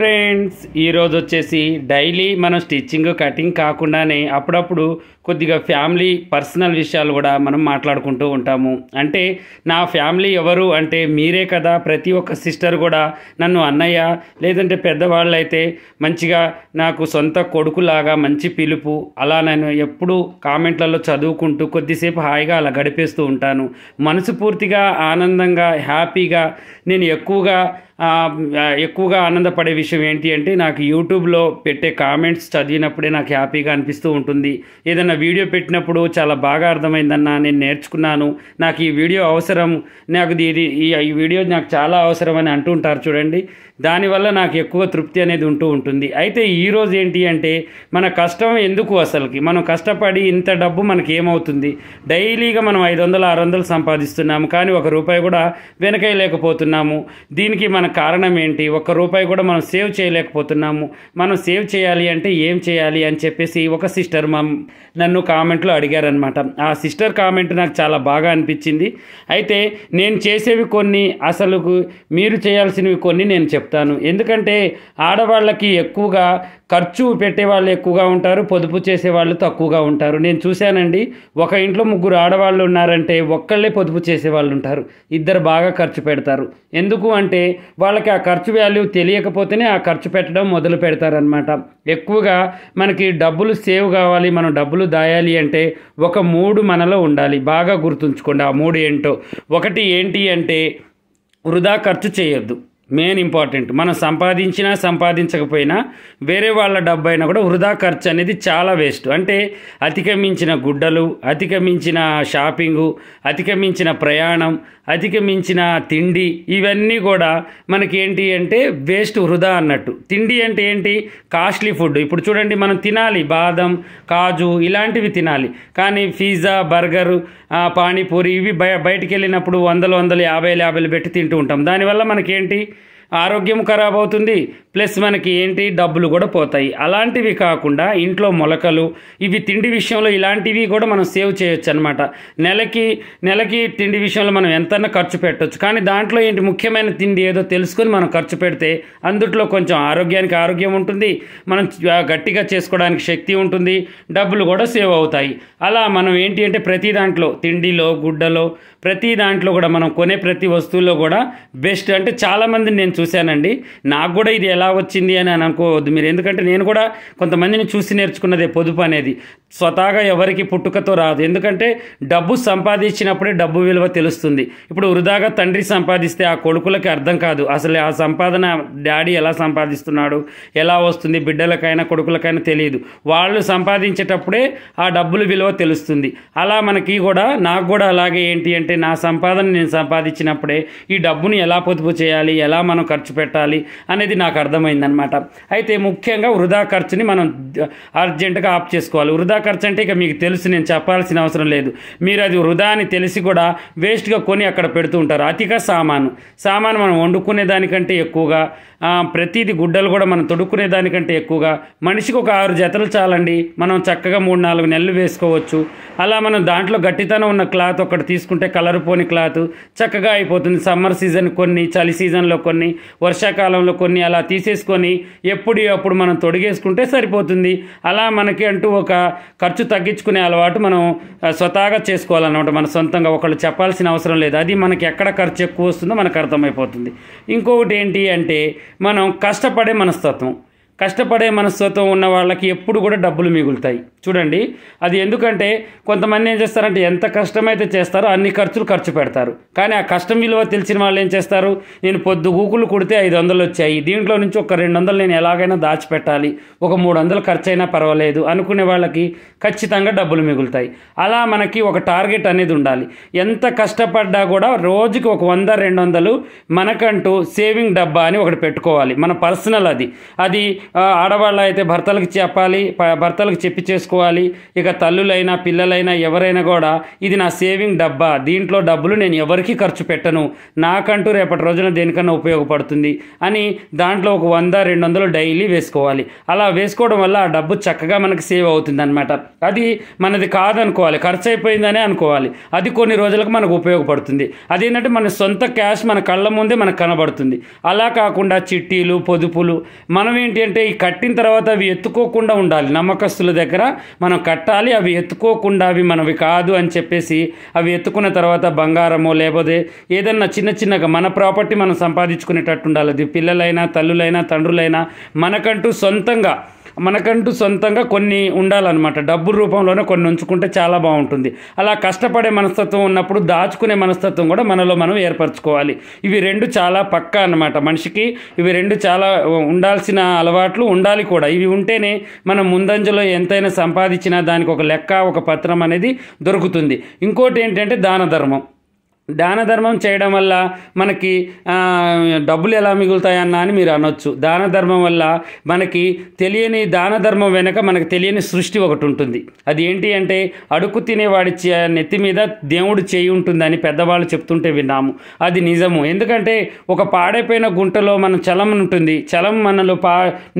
Friends, ఈరోజు వచ్చేసి daily మనం స్టిచ్చింగ్ కటింగ్ కాకుండానే అప్పుడప్పుడు కొద్దిగా ఫ్యామిలీ పర్సనల్ విషయాలు కూడా మనం మాట్లాడుకుంటూ ఉంటాము. అంటే నా ఫ్యామిలీ ఎవరు అంటే మీరే కదా. ప్రతి ఒక్క సిస్టర్ కూడా నన్ను అన్నయ్య లేదంటే పెద్దవాళ్ళు అయితే మంచిగా నాకు సొంత కొడుకులాగా మంచి పిలుపు. అలా నేను ఎప్పుడూ కామెంట్లలో చదువుకుంటూ కొద్దిసేపు హాయిగా అలా గడిపేస్తూ ఉంటాను. మనసు పూర్తిగా ఆనందంగా హ్యాపీగా నేను ఎక్కువగా ఆనందపడే విషయం ఏంటి అంటే నాకు యూట్యూబ్లో పెట్టే కామెంట్స్ చదివినప్పుడే నాకు హ్యాపీగా అనిపిస్తూ ఉంటుంది. ఏదైనా వీడియో పెట్టినప్పుడు చాలా బాగా అర్థమైందన్నా, నేను నేర్చుకున్నాను, నాకు ఈ వీడియో అవసరం, నాకు ఈ వీడియో నాకు చాలా అవసరం అని అంటూ ఉంటారు చూడండి. దానివల్ల నాకు ఎక్కువ తృప్తి అనేది ఉంటూ ఉంటుంది. అయితే ఈరోజు ఏంటి అంటే మన కష్టం ఎందుకు, అసలుకి మనం కష్టపడి ఇంత డబ్బు మనకి ఏమవుతుంది? డైలీగా మనం 500-600 సంపాదిస్తున్నాము, కానీ ₹1 కూడా వెనకేయలేకపోతున్నాము. దీనికి మన కారణం ఏంటి? ₹1 కూడా మనం సేవ్ చేయలేకపోతున్నాము. మనం సేవ్ చేయాలి అంటే ఏం చేయాలి అని చెప్పేసి ఒక సిస్టర్ నన్ను కామెంట్లో అడిగారనమాట. ఆ సిస్టర్ కామెంట్ నాకు చాలా బాగా అనిపించింది. అయితే నేను చేసేవి కొన్ని, అసలు మీరు చేయాల్సినవి కొన్ని నేను చెప్తాను. ఎందుకంటే ఆడవాళ్ళకి ఎక్కువగా ఖర్చు పెట్టేవాళ్ళు ఎక్కువగా ఉంటారు, పొదుపు చేసేవాళ్ళు తక్కువగా ఉంటారు. నేను చూశానండి, ఒక ఇంట్లో 3 ఆడవాళ్ళు ఉన్నారంటే ఒక్కళ్ళే పొదుపు చేసేవాళ్ళు ఉంటారు, 2 బాగా ఖర్చు పెడతారు. ఎందుకు అంటే వాళ్ళకి ఆ ఖర్చు వాల్యూ తెలియకపోతేనే ఆ ఖర్చు పెట్టడం మొదలు పెడతారనమాట. ఎక్కువగా మనకి డబ్బులు సేవ్ కావాలి, మనం డబ్బులు దాయాలి అంటే ఒక 3 మనలో ఉండాలి. బాగా గుర్తుంచుకోండి ఆ 3 ఏంటో. ఒకటి ఏంటి అంటే వృధా ఖర్చు చేయొద్దు. Main important. మనం సంపాదించినా సంపాదించకపోయినా వేరే వాళ్ళ డబ్బు అయినా కూడా వృధా ఖర్చు అనేది చాలా వేస్ట్. అంటే అధికమించిన గుడ్డలు, అధికమించిన షాపింగు, అధికమించిన ప్రయాణం, అధికమించిన తిండి, ఇవన్నీ కూడా మనకి ఏంటి అంటే వేస్ట్, వృధా అన్నట్టు. తిండి అంటే ఏంటి? Costly food. ఇప్పుడు చూడండి, మనం తినాలి, బాదం, కాజు ఇలాంటివి తినాలి. కానీ పిజ్జా, బర్గరు, పానీపూరి ఇవి బయటికి వెళ్ళినప్పుడు 100-150 పెట్టి తింటూ ఉంటాం. దానివల్ల మనకేంటి? ఆరోగ్యం ఖరాబ్ అవుతుంది, ప్లస్ మనకి ఏంటి డబ్బులు కూడా పోతాయి. అలాంటివి కాకుండా ఇంట్లో మొలకలు, ఇవి తిండి విషయంలో ఇలాంటివి కూడా మనం సేవ్ చేయొచ్చు అనమాట. నెలకి తిండి విషయంలో మనం ఎంతన్నా ఖర్చు పెట్టవచ్చు. కానీ దాంట్లో ఏంటి ముఖ్యమైన తిండి ఏదో తెలుసుకొని మనం ఖర్చు పెడితే అందుట్లో కొంచెం ఆరోగ్యానికి ఆరోగ్యం ఉంటుంది, మనం గట్టిగా చేసుకోవడానికి శక్తి ఉంటుంది, డబ్బులు కూడా సేవ్ అవుతాయి. అలా మనం ఏంటి అంటే ప్రతి దాంట్లో, తిండిలో, గుడ్డలో, ప్రతి దాంట్లో కూడా మనం కొనే ప్రతి వస్తువుల్లో కూడా బెస్ట్. అంటే చాలామందిని నేను చూశానండి. నాకు కూడా ఇది ఎలా వచ్చింది అని అనుకోవద్దు మీరు. ఎందుకంటే నేను కూడా కొంతమందిని చూసి నేర్చుకున్నదే పొదుపు అనేది. స్వతహాగా ఎవరికి పుట్టుకతో రాదు. ఎందుకంటే డబ్బు సంపాదించినప్పుడే డబ్బు విలువ తెలుస్తుంది. ఇప్పుడు వృధాగా తండ్రి సంపాదిస్తే ఆ కొడుకులకి అర్థం కాదు అసలు ఆ సంపాదన డాడీ ఎలా సంపాదిస్తున్నాడు, ఎలా వస్తుంది, బిడ్డలకైనా కొడుకులకైనా తెలియదు. వాళ్ళు సంపాదించేటప్పుడే ఆ డబ్బుల విలువ తెలుస్తుంది. అలా మనకి కూడా, నాకు కూడా అలాగే ఏంటి అంటే నా సంపాదన నేను సంపాదించినప్పుడే ఈ డబ్బుని ఎలా పొదుపు చేయాలి, ఎలా మనం ఖర్చు పెట్టాలి అనేది నాకు అర్థమైందనమాట. అయితే ముఖ్యంగా వృధా ఖర్చుని మనం అర్జెంటుగా ఆఫ్ చేసుకోవాలి. వృధా ఖర్చు అంటే ఇక మీకు తెలుసు, నేను చెప్పాల్సిన అవసరం లేదు. మీరు అది వృధా అని తెలిసి కూడా వేస్ట్గా కొని అక్కడ పెడుతూ ఉంటారు. అతిగా సామాను మనం వండుకునే దానికంటే ఎక్కువగా, ప్రతిదీ గుడ్డలు కూడా మనం తొడుక్కునే దానికంటే ఎక్కువగా, మనిషికి ఒక 6 జతలు చాలండి. మనం చక్కగా 3-4 నెలలు వేసుకోవచ్చు. అలా మనం దాంట్లో గట్టితనం ఉన్న క్లాత్ ఒకటి తీసుకుంటే, కలర్ పోని క్లాత్ చక్కగా అయిపోతుంది. సమ్మర్ సీజన్ కొన్ని, చలి సీజన్లో కొన్ని, వర్షాకాలంలో కొన్ని, అలా తీసేసుకొని ఎప్పుడు మనం తొడిగేసుకుంటే సరిపోతుంది. అలా మనకి అంటూ ఒక ఖర్చు తగ్గించుకునే అలవాటు మనం స్వతహాగా చేసుకోవాలన్నమాట. మన సొంతంగా ఒకళ్ళు చెప్పాల్సిన అవసరం లేదు. అది మనకి ఎక్కడ ఖర్చు ఎక్కువ వస్తుందో మనకు అర్థమైపోతుంది. ఇంకొకటి ఏంటి అంటే మనం కష్టపడే మనస్తత్వం ఉన్న వాళ్ళకి ఎప్పుడు కూడా డబ్బులు మిగులుతాయి. చూడండి, అది ఎందుకంటే కొంతమంది ఏం చేస్తారంటే ఎంత కష్టమైతే చేస్తారో అన్ని ఖర్చు పెడతారు. కానీ ఆ కష్టం విలువ తెలిసిన వాళ్ళు ఏం చేస్తారు? నేను పొద్దుగూకులు కుడితే 500 వచ్చాయి, దీంట్లో నుంచి ఒక 200 నేను ఎలాగైనా దాచిపెట్టాలి, ఒక 300 ఖర్చు అయినా పర్వాలేదు అనుకునే వాళ్ళకి ఖచ్చితంగా డబ్బులు మిగులుతాయి. అలా మనకి ఒక టార్గెట్ అనేది ఉండాలి. ఎంత కష్టపడ్డా కూడా రోజుకి ఒక 100-200 మనకంటూ సేవింగ్ డబ్బా అని ఒకటి పెట్టుకోవాలి. మన పర్సనల్ అది ఆడవాళ్ళు అయితే భర్తలకు చెప్పాలి, భర్తలకు చెప్పి చేసుకోవాలి. ఇక తల్లులైనా పిల్లలైనా ఎవరైనా కూడా ఇది నా సేవింగ్ డబ్బా, దీంట్లో డబ్బులు నేను ఎవరికి ఖర్చు పెట్టను, నాకంటూ రేపటి రోజున దేనికన్నా ఉపయోగపడుతుంది అని దాంట్లో ఒక 100-200 డైలీ వేసుకోవాలి. అలా వేసుకోవడం వల్ల ఆ డబ్బు చక్కగా మనకి సేవ్ అవుతుంది అనమాట. అది మనది కాదనుకోవాలి, ఖర్చు అయిపోయిందనే అనుకోవాలి. అది కొన్ని రోజులకు మనకు ఉపయోగపడుతుంది. అదేంటంటే మన సొంత క్యాష్ మన కళ్ళ ముందే మనకు కనబడుతుంది. అలా కాకుండా చిట్టీలు, పొదుపులు మనం ఏంటి అంటే ఈ కట్టిన తర్వాత అవి ఎత్తుకోకుండా ఉండాలి. నమ్మకస్తుల దగ్గర మనం కట్టాలి, అవి ఎత్తుకోకుండా అవి మనవి కాదు అని చెప్పేసి అవి ఎత్తుకున్న తర్వాత బంగారమో లేకపోతే ఏదన్నా చిన్నగా మన ప్రాపర్టీ మనం సంపాదించుకునేటట్టు ఉండాలి. అది పిల్లలైనా తల్లులైనా తండ్రులైనా మనకంటూ సొంతంగా కొన్ని ఉండాలన్నమాట. డబ్బు రూపంలోనే కొన్ని ఉంచుకుంటే చాలా బాగుంటుంది. అలా కష్టపడే మనస్తత్వం ఉన్నప్పుడు దాచుకునే మనస్తత్వం కూడా మనలో మనం ఏర్పరచుకోవాలి. ఇవి రెండు చాలా పక్కా అన్నమాట. మనిషికి ఇవి రెండు చాలా ఉండాల్సిన అలవాట్లు ఉండాలి కూడా. ఇవి ఉంటేనే మనం ముందంజలో ఎంతైనా సంపాదించినా దానికి ఒక లెక్క, ఒక పత్రం అనేది దొరుకుతుంది. ఇంకోటి ఏంటంటే దాన ధర్మం చేయడం వల్ల మనకి డబ్బులు ఎలా మిగులుతాయన్నా అని మీరు అనొచ్చు. దాన ధర్మం వల్ల మనకి తెలియని, దాన ధర్మం వెనక మనకు తెలియని సృష్టి ఒకటి ఉంటుంది. అది ఏంటి అంటే అడుగు తినేవాడి నెత్తి మీద దేవుడు చేయి ఉంటుందని పెద్దవాళ్ళు చెప్తుంటే విన్నాము. అది నిజము. ఎందుకంటే ఒక పాడైపోయిన గుంటలో మన చలం ఉంటుంది. చలం మనలో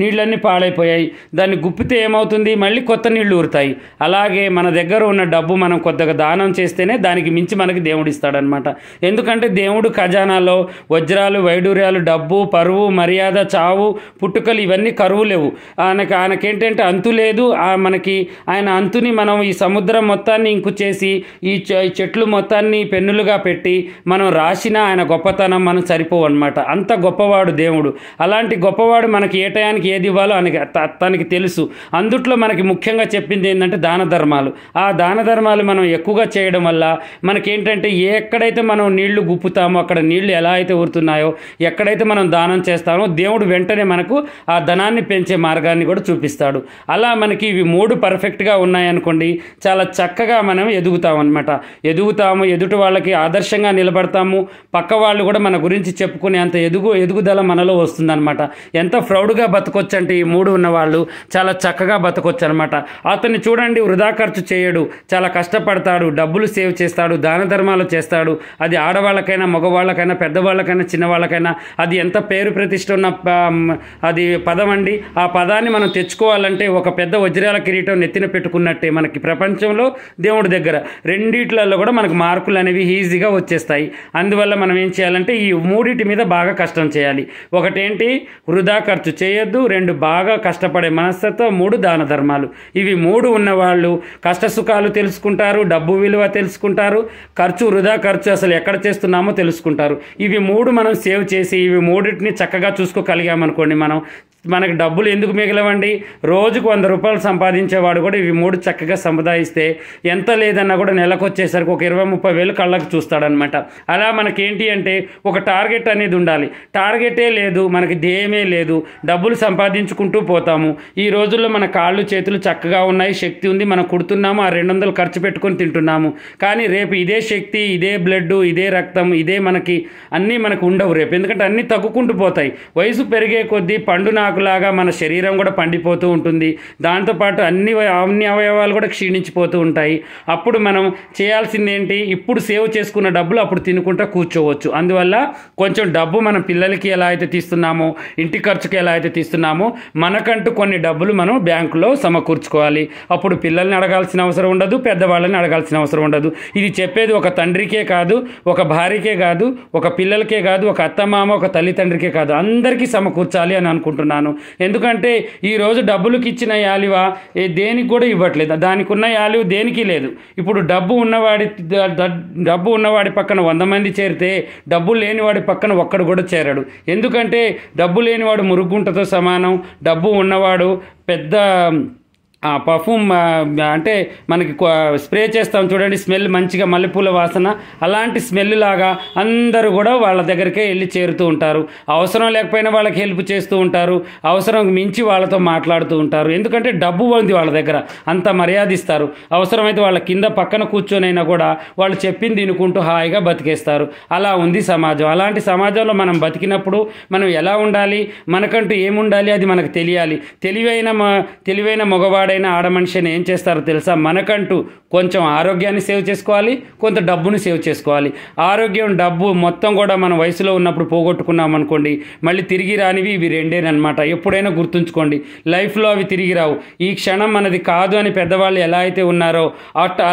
నీళ్ళన్నీ పాడైపోయాయి. దాన్ని గుప్పితే ఏమవుతుంది, మళ్ళీ కొత్త నీళ్లు ఊరుతాయి. అలాగే మన దగ్గర ఉన్న డబ్బు మనం కొద్దిగా దానం చేస్తేనే దానికి మించి మనకి దేవుడు ఇస్తాడనమాట. ఎందుకంటే దేవుడు ఖజానాలో వజ్రాలు, వైడూర్యాలు, డబ్బు, పరువు, మర్యాద, చావు, పుట్టుకలు ఇవన్నీ కరువు లేవు. ఆయనకేంటంటే అంతు లేదు. ఆయన అంతుని మనం ఈ సముద్రం మొత్తాన్ని ఇంకు చేసి ఈ చెట్లు మొత్తాన్ని పెన్నులుగా పెట్టి మనం రాసిన ఆయన గొప్పతనం మనం సరిపోవు అనమాట. అంత గొప్పవాడు దేవుడు. అలాంటి గొప్పవాడు మనకి ఏ టయానికి ఏది ఇవ్వాలో తనకి తెలుసు. అందుట్లో మనకి ముఖ్యంగా చెప్పింది ఏంటంటే దాన ధర్మాలు. ఆ దాన ధర్మాలు మనం ఎక్కువగా చేయడం వల్ల మనకేంటంటే ఎక్కడైతే మనం నీళ్లు గుప్పుతామో అక్కడ నీళ్లు ఎలా అయితే ఊరుతున్నాయో, ఎక్కడైతే మనం దానం చేస్తామో దేవుడు వెంటనే మనకు ఆ ధనాన్ని పెంచే మార్గాన్ని కూడా చూపిస్తాడు. అలా మనకి ఇవి 3 పర్ఫెక్ట్గా ఉన్నాయనుకోండి, చాలా చక్కగా మనం ఎదుగుతాము, ఎదుటి వాళ్ళకి ఆదర్శంగా నిలబడతాము. పక్క వాళ్ళు కూడా మన గురించి చెప్పుకునే అంత ఎదుగుదల మనలో వస్తుందన్నమాట. ఎంత ప్రౌడ్గా బతకొచ్చు అంటే ఈ 3 ఉన్నవాళ్ళు చాలా చక్కగా బతకొచ్చు అనమాట. అతన్ని చూడండి, వృధా ఖర్చు చేయడు, చాలా కష్టపడతాడు, డబ్బులు సేవ్ చేస్తాడు, దాన ధర్మాలు చేస్తాడు. అది ఆడవాళ్ళకైనా మగవాళ్ళకైనా పెద్దవాళ్ళకైనా చిన్నవాళ్ళకైనా అది ఎంత పేరు ప్రతిష్ట ఉన్న అది పదం అండి. ఆ పదాన్ని మనం తెచ్చుకోవాలంటే ఒక పెద్ద వజ్రాల కిరీటం నెత్తిన పెట్టుకున్నట్టే మనకి ప్రపంచంలో దేవుడి దగ్గర రెండిట్లలో కూడా మనకు మార్కులు అనేవి ఈజీగా వచ్చేస్తాయి. అందువల్ల మనం ఏం చేయాలంటే ఈ 3 మీద బాగా కష్టం చేయాలి. ఒకటేంటి, వృధా ఖర్చు చేయొద్దు. 2 బాగా కష్టపడే మనస్తత్వం. 3 దాన ధర్మాలు. ఇవి 3 ఉన్నవాళ్ళు కష్ట సుఖాలు తెలుసుకుంటారు, డబ్బు విలువ తెలుసుకుంటారు, వృధా ఖర్చు అసలు ఎక్కడ చేస్తున్నామో తెలుసుకుంటారు. ఇవి 3 మనం సేవ్ చేసి ఇవి 3టిని చక్కగా చూసుకోగలిగామనుకోండి, మనకి డబ్బులు ఎందుకు మిగలవండి? రోజుకు 100 రూపాయలు సంపాదించేవాడు కూడా ఇవి 3 చక్కగా సంపాదిస్తే ఎంత లేదన్నా కూడా నెలకు వచ్చేసరికి ఒక 20-30 వేలు కళ్ళకు చూస్తాడనమాట. అలా మనకేంటి అంటే ఒక టార్గెట్ అనేది ఉండాలి. టార్గెటే లేదు, మనకి ధ్యేయమే లేదు, డబ్బులు సంపాదించుకుంటూ పోతాము. ఈ రోజుల్లో మన కాళ్ళు చేతులు చక్కగా ఉన్నాయి, శక్తి ఉంది, మనం కుడుతున్నాము, ఆ 200 ఖర్చు పెట్టుకొని తింటున్నాము. కానీ రేపు ఇదే శక్తి, ఇదే బ్లడ్, ఇదే రక్తం, ఇదే అన్నీ మనకు ఉండవు రేపు. ఎందుకంటే అన్నీ తగ్గుకుంటూ పోతాయి. వయసు పెరిగే కొద్దీ పండునాకులాగా మన శరీరం కూడా పండిపోతూ ఉంటుంది. దాంతోపాటు అన్ని అవయవాలు కూడా క్షీణించిపోతూ ఉంటాయి. అప్పుడు మనం చేయాల్సింది ఏంటి, ఇప్పుడు సేవ్ చేసుకున్న డబ్బులు అప్పుడు తినుకుంటూ కూర్చోవచ్చు. అందువల్ల కొంచెం డబ్బు మన పిల్లలకి ఎలా అయితే తీస్తున్నామో, ఇంటి ఖర్చుకి ఎలా అయితే తీస్తున్నామో, మనకంటూ కొన్ని డబ్బులు మనం బ్యాంకులో సమకూర్చుకోవాలి. అప్పుడు పిల్లల్ని అడగాల్సిన అవసరం ఉండదు, పెద్దవాళ్ళని అడగాల్సిన అవసరం ఉండదు. ఇది చెప్పేది ఒక తండ్రికే కాదు, ఒక భార్యకే కాదు, ఒక పిల్లలకే కాదు, ఒక అత్తమామ, ఒక తల్లిదండ్రికే కాదు, అందరికీ సమకూర్చాలి అని అనుకుంటున్నాను. ఎందుకంటే ఈరోజు డబ్బులకి ఇచ్చిన యాలివ దేనికి కూడా ఇవ్వట్లేదు. దానికి ఉన్న యాలివ దేనికి లేదు. ఇప్పుడు డబ్బు ఉన్నవాడి పక్కన 100 మంది చేరితే డబ్బు లేనివాడి పక్కన ఒక్కడు కూడా చేరడు. ఎందుకంటే డబ్బు లేనివాడు మురుగుంటతో సమానం, డబ్బు ఉన్నవాడు పెద్ద పర్ఫ్యూమ్ అంటే మనకి స్ప్రే చేస్తాం చూడండి, స్మెల్ మంచిగా మల్లెపూల వాసన, అలాంటి స్మెల్ లాగా అందరూ కూడా వాళ్ళ దగ్గరికే వెళ్ళి చేరుతూ ఉంటారు. అవసరం లేకపోయినా వాళ్ళకి హెల్ప్ చేస్తూ ఉంటారు, అవసరం మించి వాళ్ళతో మాట్లాడుతూ ఉంటారు. ఎందుకంటే డబ్బు ఉంది వాళ్ళ దగ్గర, అంత మర్యాద ఇస్తారు. అవసరమైతే వాళ్ళ కింద పక్కన కూర్చొనైనా కూడా వాళ్ళు చెప్పింది తినుకుంటూ హాయిగా బతికేస్తారు. అలా ఉంది సమాజం. అలాంటి సమాజంలో మనం బతికినప్పుడు మనం ఎలా ఉండాలి, మనకంటూ ఏముండాలి అది మనకు తెలియాలి. తెలివైన మగవాడైన ఆడమనిషి అని ఏం చేస్తారో తెలుసా, మనకంటూ కొంచెం ఆరోగ్యాన్ని సేవ్ చేసుకోవాలి, కొంత డబ్బును సేవ్ చేసుకోవాలి. ఆరోగ్యం డబ్బు మొత్తం కూడా మన వయసులో ఉన్నప్పుడు పోగొట్టుకున్నాం అనుకోండి, మళ్ళీ తిరిగి రానివి ఇవి రెండేనమాట. ఎప్పుడైనా గుర్తుంచుకోండి, లైఫ్లో అవి తిరిగి రావు. ఈ క్షణం మనది కాదు అని పెద్దవాళ్ళు ఎలా అయితే ఉన్నారో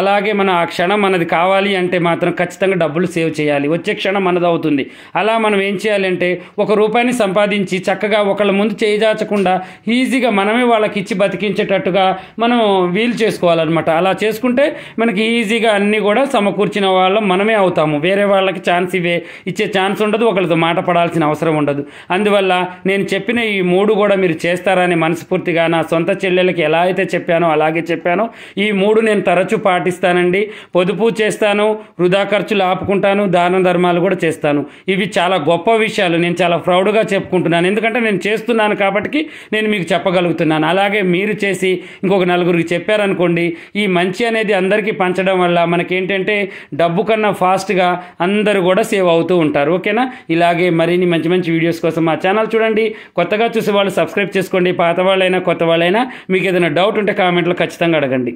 అలాగే మనం ఆ క్షణం మనది కావాలి అంటే మాత్రం ఖచ్చితంగా డబ్బులు సేవ్ చేయాలి. వచ్చే క్షణం మనది అవుతుంది. అలా మనం ఏం చేయాలంటే ₹1 సంపాదించి చక్కగా ఒకళ్ళ ముందు చేయిచాచకుండా ఈజీగా మనమే వాళ్ళకి ఇచ్చి బతికించేటట్టుగా మనం వీలు చేసుకోవాలన్నమాట. అలా చేసుకుంటే మనకి ఈజీగా అన్నీ కూడా సమకూర్చిన వాళ్ళం మనమే అవుతాము. వేరే వాళ్ళకి ఇచ్చే ఛాన్స్ ఉండదు, ఒకరితో మాట పడాల్సిన అవసరం ఉండదు. అందువల్ల నేను చెప్పిన ఈ 3 కూడా మీరు చేస్తారని మనస్ఫూర్తిగా నా సొంత చెల్లెలకి ఎలా అయితే చెప్పానో అలాగే చెప్పానో ఈ 3 నేను తరచూ పాటిస్తానండి. పొదుపు చేస్తాను, వృధా ఖర్చులు ఆపుకుంటాను, దాన ధర్మాలు కూడా చేస్తాను. ఇవి చాలా గొప్ప విషయాలు, నేను చాలా ప్రౌడ్గా చెప్పుకుంటున్నాను. ఎందుకంటే నేను చేస్తున్నాను కాబట్టి నేను మీకు చెప్పగలుగుతున్నాను. అలాగే మీరు చేసి ఇంకొక నలుగురికి చెప్పారనుకోండి, ఈ మంచి అనేది అందరికీ పంచడం వల్ల మనకేంటంటే డబ్బు కన్నా ఫాస్ట్గా అందరూ కూడా సేవ్ అవుతూ ఉంటారు. ఓకేనా? ఇలాగే మరిన్ని మంచి మంచి వీడియోస్ కోసం మా ఛానల్ చూడండి. కొత్తగా చూసే వాళ్ళు సబ్స్క్రైబ్ చేసుకోండి. పాత వాళ్ళైనా కొత్త వాళ్ళైనా మీకు ఏదైనా డౌట్ ఉంటే కామెంట్లో ఖచ్చితంగా అడగండి.